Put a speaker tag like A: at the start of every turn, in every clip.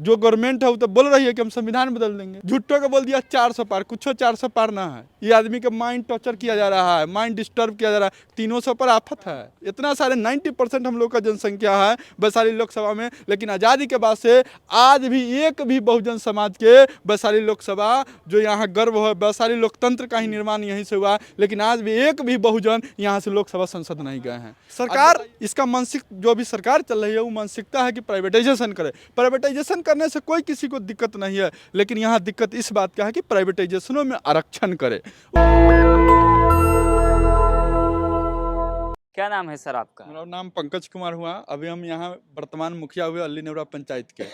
A: जो गवर्नमेंट है वो तो बोल रही है कि हम संविधान बदल देंगे। झूठों को बोल दिया 400 पार, कुछ 400 पार ना है। ये आदमी का माइंड टॉर्चर किया जा रहा है, माइंड डिस्टर्ब किया जा रहा है। 300 पर आफत है। इतना सारे 90% हम लोग का जनसंख्या है वैशाली लोकसभा में, लेकिन आज़ादी के बाद से आज भी एक भी बहुजन समाज के वैशाली लोकसभा जो यहाँ गर्व है, वैशाली लोकतंत्र का ही निर्माण यहीं से हुआ, लेकिन आज भी एक भी बहुजन यहाँ से लोकसभा संसद नहीं गए हैं। सरकार इसका मानसिक जो भी सरकार चल रही है वो मानसिकता है कि प्राइवेटाइजेशन करे। प्राइवेटाइजेशन करने से कोई किसी को दिक्कत नहीं है, लेकिन यहाँ दिक्कत इस बात का है कि प्राइवेटाइजेशनों में आरक्षण करे।
B: क्या नाम है सर आपका?
A: मेरा नाम पंकज कुमार हुआ। अभी हम यहाँ वर्तमान मुखिया हुए अली नेवरा पंचायत के।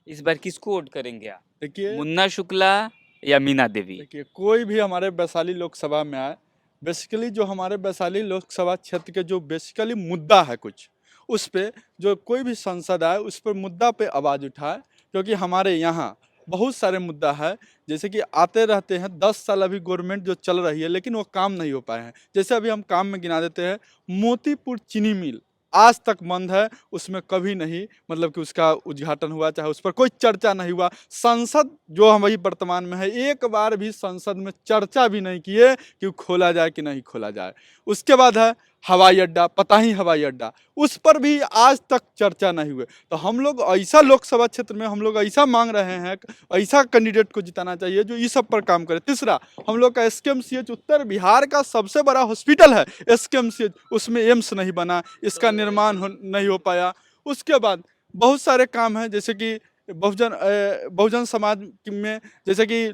B: इस बार किसको वोट करेंगे आप?
A: देखिए,
B: मुन्ना शुक्ला या मीना देवी?
A: देखिए कोई भी हमारे वैशाली लोकसभा में आए, बेसिकली जो हमारे वैशाली लोकसभा क्षेत्र के जो बेसिकली मुद्दा है कुछ, उस पे जो कोई भी सांसद आए उस पर मुद्दा पे आवाज़ उठाए, क्योंकि हमारे यहाँ बहुत सारे मुद्दा है। जैसे कि आते रहते हैं 10 साल अभी गवर्नमेंट जो चल रही है, लेकिन वो काम नहीं हो पाए हैं। जैसे अभी हम काम में गिना देते हैं, मोतीपुर चीनी मिल आज तक बंद है, उसमें कभी नहीं मतलब कि उसका उद्घाटन हुआ, चाहे उस पर कोई चर्चा नहीं हुआ। संसद जो हमारी वर्तमान में है, एक बार भी संसद में चर्चा भी नहीं किए कि खोला जाए कि नहीं खोला जाए। उसके बाद है हवाई अड्डा, पताही हवाई अड्डा, उस पर भी आज तक चर्चा नहीं हुए। तो हम लोग ऐसा लोकसभा क्षेत्र में हम लोग ऐसा मांग रहे हैं, ऐसा कैंडिडेट को जिताना चाहिए जो इस सब पर काम करे। तीसरा, हम लोग का SKMCH उत्तर बिहार का सबसे बड़ा हॉस्पिटल है SKMCH, उसमें एम्स नहीं बना, इसका निर्माण नहीं हो पाया। उसके बाद बहुत सारे काम हैं, जैसे कि बहुजन समाज में, जैसे कि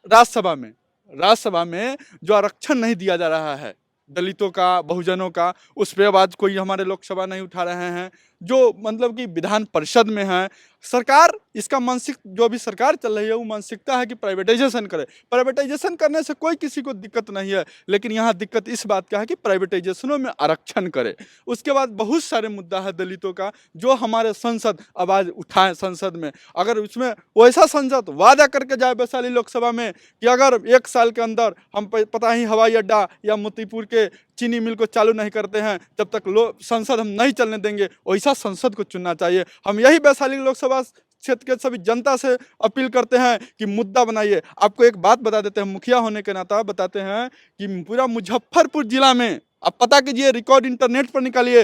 A: राज्यसभा में जो आरक्षण नहीं दिया जा रहा है दलितों का, बहुजनों का, उस पर आवाज कोई हमारे लोकसभा नहीं उठा रहे हैं। जो मतलब कि विधान परिषद में है, सरकार इसका मानसिक जो भी सरकार चल रही है वो मानसिकता है कि प्राइवेटाइजेशन करे। प्राइवेटाइजेशन करने से कोई किसी को दिक्कत नहीं है, लेकिन यहाँ दिक्कत इस बात का है कि प्राइवेटाइजेशनों में आरक्षण करे। उसके बाद बहुत सारे मुद्दा है दलितों का, जो हमारे सांसद आवाज़ उठाएं संसद में। अगर उसमें वैसा सांसद वादा करके जाए वैशाली लोकसभा में कि अगर 1 साल के अंदर हम पता ही हवाई अड्डा या मोतीपुर के चीनी मिल को चालू नहीं करते हैं, तब तक संसद हम नहीं चलने देंगे, वैसा संसद को चुनना चाहिए। हम यही वैशाली लोकसभा क्षेत्र के सभी जनता से अपील करते हैं कि मुद्दा बनाइए। आपको एक बात बता देते हैं, मुखिया होने के नाता बताते हैं कि पूरा मुजफ्फरपुर जिला में आप पता कीजिए, रिकॉर्ड इंटरनेट पर निकालिए,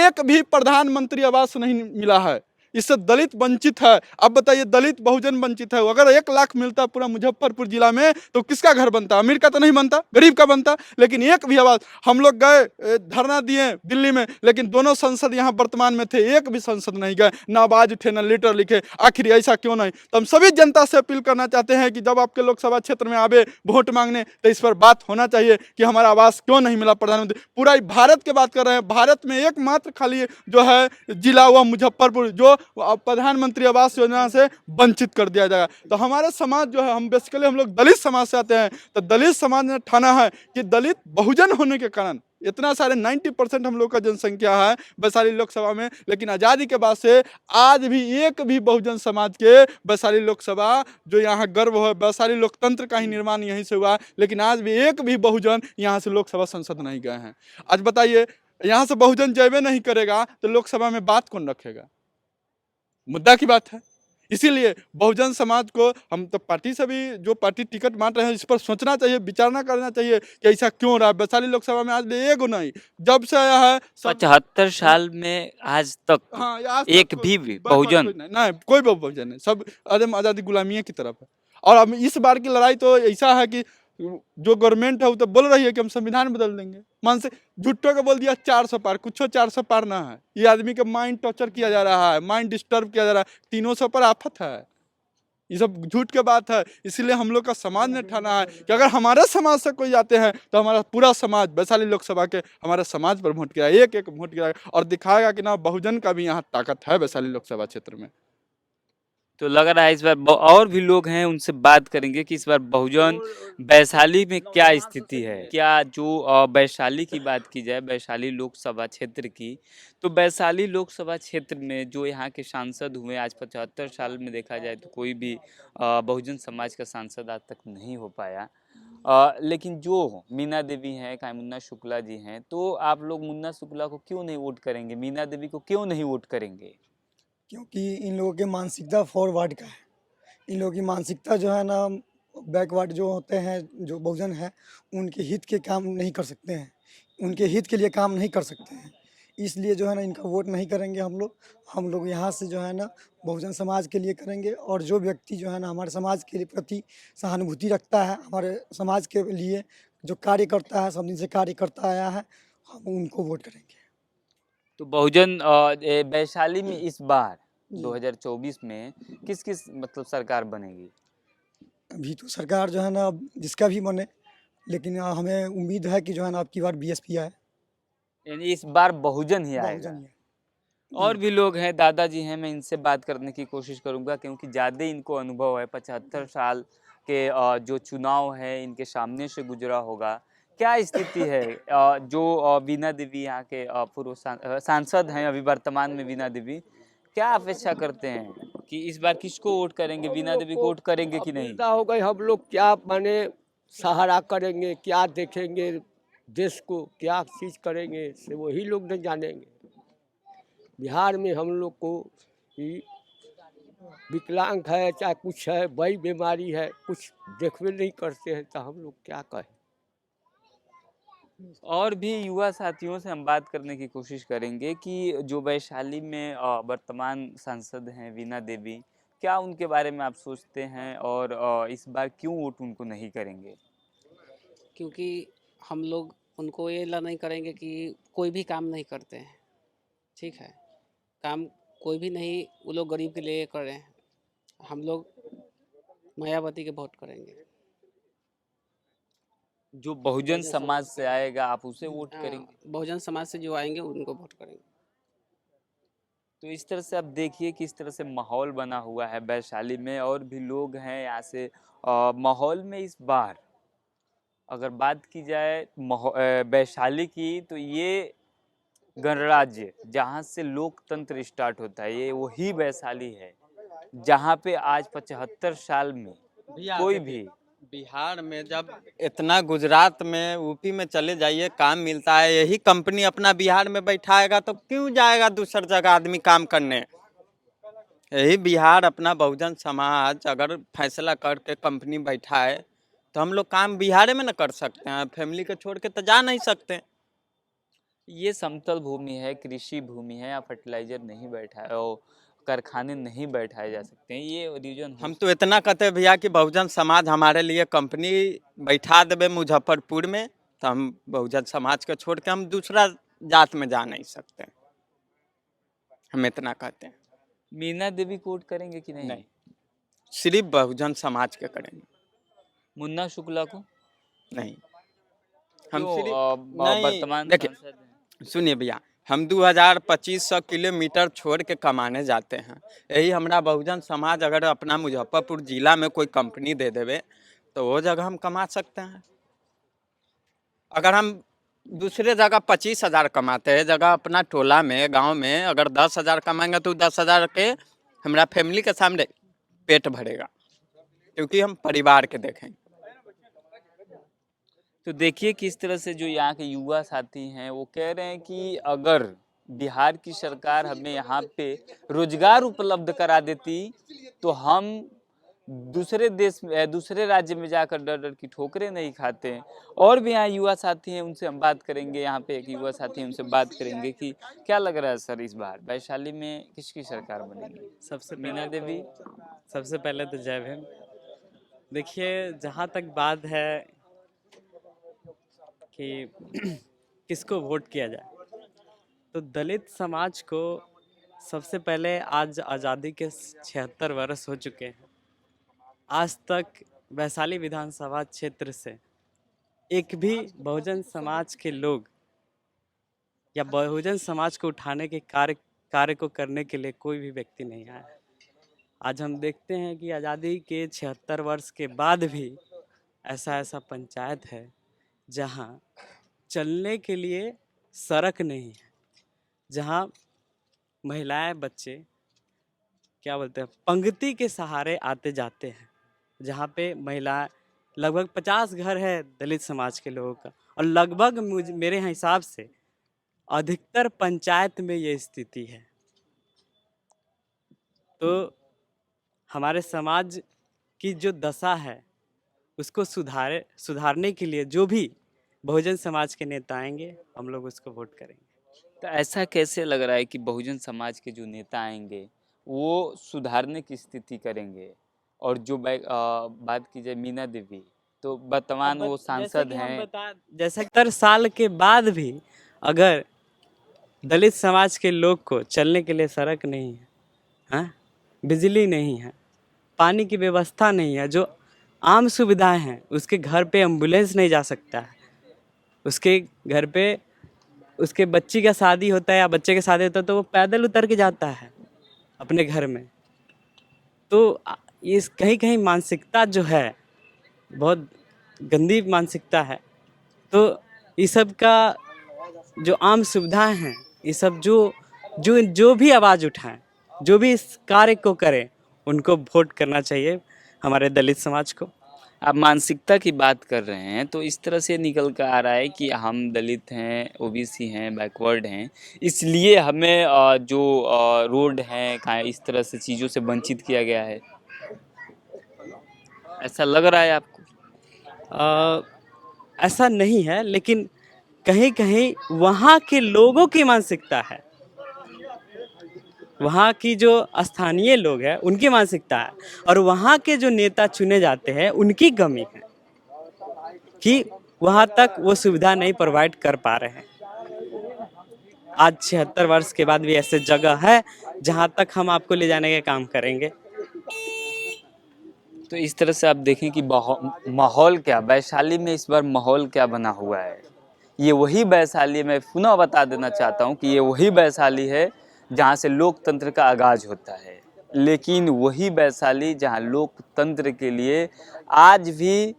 A: एक भी प्रधानमंत्री आवास नहीं मिला है। इससे दलित वंचित है। अब बताइए, दलित बहुजन वंचित है। अगर 1 लाख मिलता पूरा मुजफ्फरपुर जिला में तो किसका घर बनता? अमीर का तो नहीं बनता, गरीब का बनता। लेकिन एक भी आवाज, हम लोग गए धरना दिए दिल्ली में, लेकिन दोनों संसद यहाँ वर्तमान में थे, एक भी संसद नहीं गए, ना आवाज उठे ना लेटर लिखे। आखिर ऐसा क्यों नहीं? तो हम सभी जनता से अपील करना चाहते हैं कि जब आपके लोकसभा क्षेत्र में आवे वोट मांगने, तो इस पर बात होना चाहिए कि हमारा आवास क्यों नहीं मिला प्रधानमंत्री। पूरा भारत की बात कर रहे हैं, भारत में एकमात्र खाली जो है जिला हुआ मुजफ्फरपुर, जो प्रधानमंत्री आवास योजना से वंचित कर दिया जाएगा। तो हमारे समाज जो है, हम बेसिकली हम लोग दलित समाज से आते हैं, तो दलित समाज ने ठाना है कि दलित बहुजन होने के कारण इतना सारे 90% हम लोग का जनसंख्या है वैशाली लोकसभा में, लेकिन आज़ादी के बाद से आज भी एक भी बहुजन समाज के वैशाली लोकसभा जो यहाँ गर्व है, वैशाली लोकतंत्र का ही निर्माण यहीं से हुआ, लेकिन आज भी एक भी बहुजन यहाँ से लोकसभा संसद नहीं गए हैं। आज बताइए, यहाँ से बहुजन जयबे नहीं करेगा तो लोकसभा में बात कौन रखेगा? मुद्दा की बात है। इसीलिए बहुजन समाज को हम तो पार्टी से भी, जो पार्टी टिकट बांट रहे हैं, इस पर सोचना चाहिए, विचारना करना चाहिए कि ऐसा क्यों हो रहा है। वैशाली लोकसभा में आज भी एक नहीं, जब से आया है
B: 75 साल में आज तक
A: हाँ, आज
B: एक भी बहुजन
A: नहीं, कोई बहुजन नहीं, सब आदम आज़ादी गुलामी की तरफ है। और अब इस बार की लड़ाई तो ऐसा है कि जो गवर्नमेंट है वो तो बोल रही है कि हम संविधान बदल देंगे। मान से झूठों को बोल दिया 400 पार, कुछ 400 पार ना है। ये आदमी का माइंड टॉर्चर किया जा रहा है, माइंड डिस्टर्ब किया जा रहा है। 300 पर आफत है। ये सब झूठ के बात है। इसीलिए हम लोग का समाज ने ठाना है कि अगर हमारे समाज से कोई आते हैं तो हमारा पूरा समाज वैशाली लोकसभा के हमारे समाज पर वोट गिराएगा, एक एक वोट गिराएगा और दिखाएगा कि ना बहुजन का भी यहाँ ताकत है वैशाली लोकसभा क्षेत्र में।
B: तो लग रहा है इस बार और भी लोग हैं, उनसे बात करेंगे कि इस बार बहुजन वैशाली में क्या स्थिति है। क्या जो वैशाली की बात की जाए, वैशाली लोकसभा क्षेत्र की, तो वैशाली लोकसभा क्षेत्र में जो यहाँ के सांसद हुए आज 75 साल में देखा जाए तो कोई भी बहुजन समाज का सांसद आज तक नहीं हो पाया। लेकिन जो मीना देवी हैं, का मुन्ना शुक्ला जी हैं, तो आप लोग मुन्ना शुक्ला को क्यों नहीं वोट करेंगे? मीना देवी को क्यों नहीं वोट करेंगे?
C: क्योंकि इन लोगों की मानसिकता फॉरवर्ड का है। इन लोगों की मानसिकता जो है ना, बैकवर्ड जो होते हैं, जो बहुजन है, उनके हित के काम नहीं कर सकते हैं, उनके हित के लिए काम नहीं कर सकते हैं। इसलिए जो है ना, इनका वोट नहीं करेंगे हम लोग। हम लोग यहाँ से जो है ना, बहुजन समाज के लिए करेंगे। और जो व्यक्ति जो है ना, हमारे समाज के प्रति सहानुभूति रखता है, हमारे समाज के लिए जो कार्य करता है, सब दिन से कार्य करता आया है, हम उनको वोट करेंगे।
B: तो बहुजन वैशाली में इस बार
C: जी।
B: 2024 में किस-किस मतलब सरकार बनेगी?
C: अभी तो सरकार जो है ना, जिसका भी बने, लेकिन हमें उम्मीद है कि जो है ना, अब की बार बीएसपी आए,
B: यानी इस बार बहुजन ही आएगा।
C: बहुजन ही आए।
B: और
C: जी।
B: भी लोग हैं, दादाजी हैं, मैं इनसे बात करने की कोशिश करूँगा क्योंकि ज़्यादा इनको अनुभव है, 75 साल के जो चुनाव है इनके सामने से गुजरा होगा। क्या स्थिति है जो वीणा देवी यहाँ के पूर्व सांसद हैं अभी वर्तमान में वीणा देवी, क्या अपेक्षा करते हैं कि इस बार किसको वोट करेंगे?
D: हम
B: वीणा
D: लोग
B: देवी
D: को
B: को वोट करेंगे कि
D: अब
B: नहीं?
D: विदा हो गई, हम लोग क्या माने सहारा करेंगे, क्या देखेंगे देश को, क्या चीज़ करेंगे से वही लोग न जानेंगे। बिहार में हम लोग को ही विकलांग है, चाहे कुछ है, बड़ी बीमारी है, कुछ देखबे नहीं करते हैं, तो हम लोग क्या कहें।
B: और भी युवा साथियों से हम बात करने की कोशिश करेंगे कि जो वैशाली में वर्तमान सांसद हैं वीणा देवी, क्या उनके बारे में आप सोचते हैं और इस बार क्यों वोट उनको नहीं करेंगे?
E: क्योंकि हम लोग उनको ये ला नहीं करेंगे कि कोई भी काम नहीं करते हैं, ठीक है। काम कोई भी नहीं वो लोग गरीब के लिए कर रहे हैं। हम लोग मायावती के वोट करेंगे।
B: जो बहुजन समाज से आएगा आप उसे वोट करेंगे?
E: बहुजन समाज से जो आएंगे उनको वोट करेंगे।
B: तो इस तरह से आप देखिए किस तरह से माहौल बना हुआ है वैशाली में और भी लोग हैं यहाँ से माहौल में इस बार अगर बात की जाए वैशाली की तो ये गणराज्य जहाँ से लोकतंत्र स्टार्ट होता है ये वही वैशाली है जहाँ पे आज 75 साल में
F: भैया
B: कोई
F: देखिए,
B: भी
F: बिहार में जब इतना गुजरात में यूपी में चले जाइए काम मिलता है, यही कंपनी अपना बिहार में बैठाएगा तो क्यों जाएगा दूसर जगह आदमी काम करने। यही बिहार अपना बहुजन समाज अगर फैसला करके कंपनी बैठाए तो हम लोग काम बिहार में न कर सकते हैं, फैमिली को छोड़ के तो जा नहीं सकते।
B: ये समतल भूमि है, कृषि भूमि है, यहाँ फर्टिलाइजर नहीं बैठा है और कारखाने नहीं बैठाए जा सकते हैं, ये रीजन
F: हम तो इतना कहते हैं भैया कि बहुजन समाज हमारे लिए कंपनी बैठा देवे मुजफ्फरपुर में तो हम बहुजन समाज को छोड़ के हम दूसरा जात में जा नहीं सकते। हम इतना कहते हैं।
B: मीना देवी को वोट करेंगे कि नहीं?
F: नहीं, सिर्फ बहुजन समाज के करेंगे।
B: मुन्ना शुक्ला को
F: नहीं, हम
B: क्यों
F: सिर्फ नहीं।
B: वर्तमान
F: देखिए
B: सांसद हैं।
F: सुनिए भैया, हम 2500 किलोमीटर छोड़ के कमाने जाते हैं। यही हमारा बहुजन समाज अगर अपना मुजफ्फरपुर जिला में कोई कंपनी दे देवे तो वो जगह हम कमा सकते हैं। अगर हम दूसरे जगह 25,000 कमाते हैं, जगह अपना टोला में गांव में अगर 10,000 कमाएंगे तो 10,000 के हमारा फैमिली के सामने पेट भरेगा, क्योंकि हम परिवार के देखेंगे।
B: तो देखिए किस तरह से जो यहाँ के युवा साथी हैं वो कह रहे हैं कि अगर बिहार की सरकार हमें यहाँ पे रोजगार उपलब्ध करा देती तो हम दूसरे राज्य में जाकर डर डर की ठोकरें नहीं खाते हैं। और भी यहाँ युवा साथी हैं उनसे हम बात करेंगे। यहाँ पे एक युवा साथी हैं उनसे बात करेंगे कि क्या लग रहा है सर इस बार वैशाली में किसकी सरकार बनेगी?
G: सबसे
B: मीना देवी?
G: सबसे पहले तो जय भीम। देखिए, जहाँ तक बात है कि किसको वोट किया जाए, तो दलित समाज को सबसे पहले आज आज़ादी के 76 वर्ष हो चुके हैं। आज तक वैशाली विधानसभा क्षेत्र से एक भी बहुजन समाज के लोग या बहुजन समाज को उठाने के कार्य को करने के लिए कोई भी व्यक्ति नहीं आया। आज हम देखते हैं कि आज़ादी के 76 वर्ष के बाद भी ऐसा पंचायत है जहां चलने के लिए सड़क नहीं है, जहां महिलाएं बच्चे क्या बोलते हैं पंक्ति के सहारे आते जाते हैं, जहां पे महिला लगभग 50 घर है दलित समाज के लोगों का और लगभग मेरे हिसाब से अधिकतर पंचायत में ये स्थिति है। तो हमारे समाज की जो दशा है उसको सुधारने के लिए जो भी बहुजन समाज के नेता आएंगे हम लोग उसको वोट करेंगे।
B: तो ऐसा कैसे लग रहा है कि बहुजन समाज के जो नेता आएंगे वो सुधारने की स्थिति करेंगे? और जो बात की जाए मीना देवी, तो वर्तमान वो सांसद हैं।
G: जैसे 70 साल के बाद भी अगर दलित समाज के लोग को चलने के लिए सड़क नहीं है, हाँ, बिजली नहीं है, पानी की व्यवस्था नहीं है, जो आम सुविधाएं हैं, उसके घर पे एम्बुलेंस नहीं जा सकता है, उसके घर पे उसके बच्ची का शादी होता है या बच्चे का शादी होता है तो वो पैदल उतर के जाता है अपने घर में। तो इस कहीं कहीं मानसिकता जो है बहुत गंदी मानसिकता है। तो ये सब का जो आम सुविधाएं हैं, ये सब जो भी आवाज़ उठाएं, जो भी इस कार्य को करें, उनको वोट करना चाहिए हमारे दलित समाज को।
B: आप मानसिकता की बात कर रहे हैं तो इस तरह से निकल कर आ रहा है कि हम दलित हैं, ओबीसी हैं, बैकवर्ड हैं, इसलिए हमें जो रोड हैं इस तरह से चीज़ों से वंचित किया गया है, ऐसा लग रहा है आपको?
G: ऐसा नहीं है, लेकिन कहीं कहीं वहाँ के लोगों की मानसिकता है, वहाँ की जो स्थानीय लोग हैं उनकी मानसिकता है, और वहाँ के जो नेता चुने जाते हैं उनकी कमी है कि वहाँ तक वो सुविधा नहीं प्रोवाइड कर पा रहे हैं। आज 76 वर्ष के बाद भी ऐसे जगह है जहाँ तक हम आपको ले जाने का काम करेंगे।
B: तो इस तरह से आप देखें कि माहौल क्या वैशाली में इस बार माहौल क्या बना हुआ है। ये वही वैशाली, मैं पुनः बता देना चाहता हूँ कि ये वही वैशाली है जहाँ से लोकतंत्र का आगाज होता है, लेकिन वही वैशाली जहाँ लोकतंत्र के लिए आज भी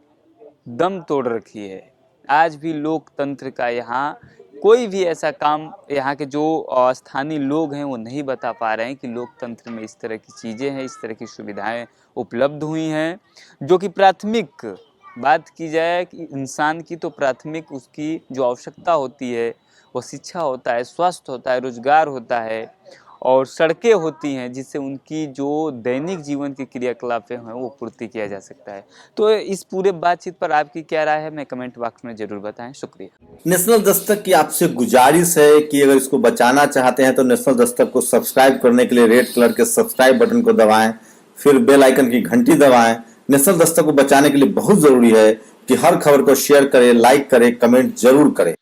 B: दम तोड़ रखी है। आज भी लोकतंत्र का यहाँ कोई भी ऐसा काम यहाँ के जो स्थानीय लोग हैं वो नहीं बता पा रहे हैं कि लोकतंत्र में इस तरह की चीज़ें हैं, इस तरह की सुविधाएं उपलब्ध हुई हैं, जो कि प्राथमिक बात की जाए कि इंसान की तो प्राथमिक उसकी जो आवश्यकता होती है वो शिक्षा होता है, स्वास्थ्य होता है, रोजगार होता है और सड़कें होती हैं जिससे उनकी जो दैनिक जीवन की क्रियाकलापें हैं वो पूर्ति किया जा सकता है। तो इस पूरे बातचीत पर आपकी क्या राय है, मैं कमेंट बॉक्स में ज़रूर बताएं। शुक्रिया।
H: नेशनल दस्तक की आपसे गुजारिश है कि अगर इसको बचाना चाहते हैं तो नेशनल दस्तक को सब्सक्राइब करने के लिए रेड कलर के सब्सक्राइब बटन को दबाएं, फिर बेल आइकन की घंटी दबाएं। नेशनल दस्तक को बचाने के लिए बहुत जरूरी है कि हर खबर को शेयर करें, लाइक करें, कमेंट जरूर करें।